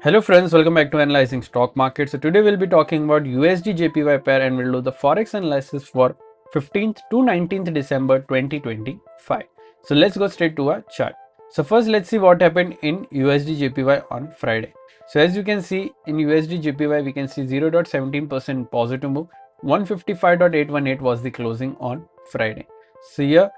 Hello friends, welcome back to Analyzing Stock Market. So today we'll be talking about USD JPY pair and we'll do the Forex analysis for 15th to 19th December 2025. So let's go straight to our chart. So first let's see what happened in USD JPY on Friday. So as you can see in USD JPY we can see 0.17% positive move. 155.818 was the closing on Friday. So here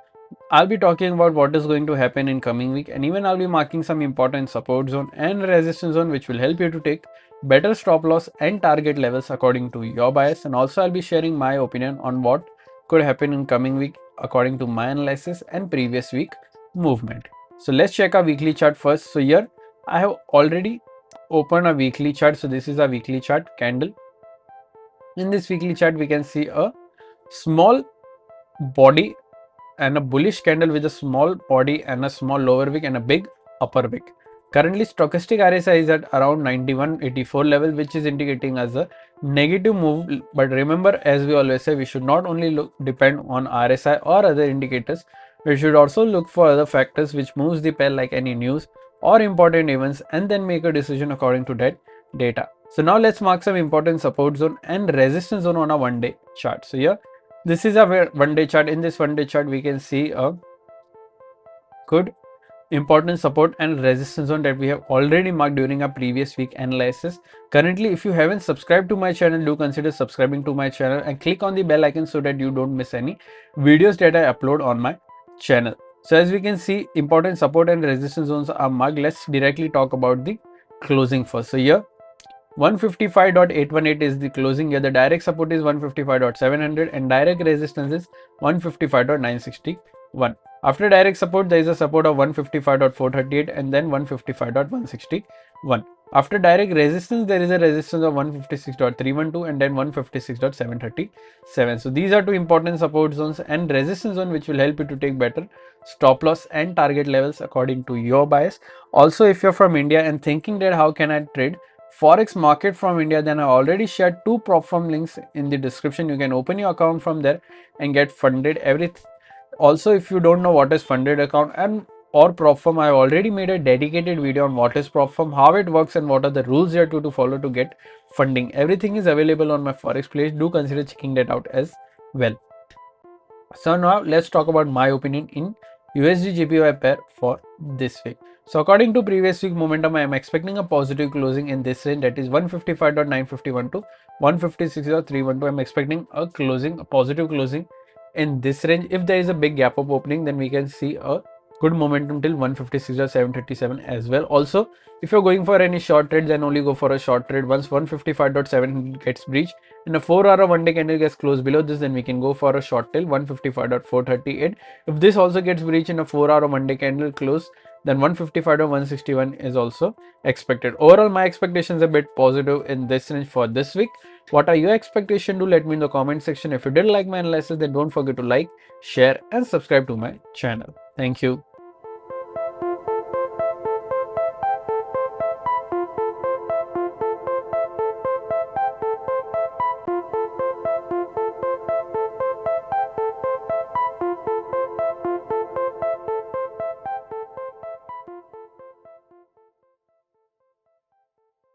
I'll be talking about what is going to happen in coming week, and even I'll be marking some important support zone and resistance zone which will help you to take better stop loss and target levels according to your bias. And also I'll be sharing my opinion on what could happen in coming week according to my analysis and previous week movement. So let's check our weekly chart first. So here I have already opened a weekly chart. So this is a weekly chart candle. In this weekly chart we can see a small body and a bullish candle with a small body and a small lower wick and a big upper wick. Currently stochastic RSI is at around 9184 level, which is indicating as a negative move. But remember, as we always say, we should not only depend on RSI or other indicators, we should also look for other factors which moves the pair like any news or important events and then make a decision according to that data. So now let's mark some important support zone and resistance zone on a one-day chart. So here this is a one-day chart. In this one-day chart, we can see a good important support and resistance zone that we have already marked during our previous week analysis. Currently, if you haven't subscribed to my channel, do consider subscribing to my channel and click on the bell icon so that you don't miss any videos that I upload on my channel. So as we can see, important support and resistance zones are marked. Let's directly talk about the closing first. So here 155.818 is the closing here. The direct support is 155.700 and direct resistance is 155.961. After direct support, there is a support of 155.438 and then 155.161. After direct resistance, there is a resistance of 156.312 and then 156.737. So these are two important support zones and resistance zone which will help you to take better stop loss and target levels according to your bias. Also, if you're from India and thinking that how can I trade Forex market from India, then I already shared two prop firm links in the description. You can open your account from there and get funded everything. Also, if you don't know what is funded account and or prop firm, I already made a dedicated video on what is prop firm, how it works and what are the rules you have to follow to get funding. Everything is available on my Forex page. Do consider checking that out as well. So now let's talk about my opinion in USD JPY pair for this week. So according to previous week momentum, I am expecting a positive closing in this range, that is 155.951 to 156.312. I am expecting a positive closing in this range. If there is a big gap up opening, then we can see a good momentum till 156.737 as well. Also, if you're going for any short trade, then only go for a short trade. Once 155.7 gets breached and a 4-hour one-day candle gets closed below this, then we can go for a short till 155.438. If this also gets breached in a 4-hour one-day candle close, then 155.161 is also expected. Overall, my expectations are a bit positive in this range for this week. What are your expectations? Do let me in the comment section. If you did like my analysis, then don't forget to like, share and subscribe to my channel. Thank you.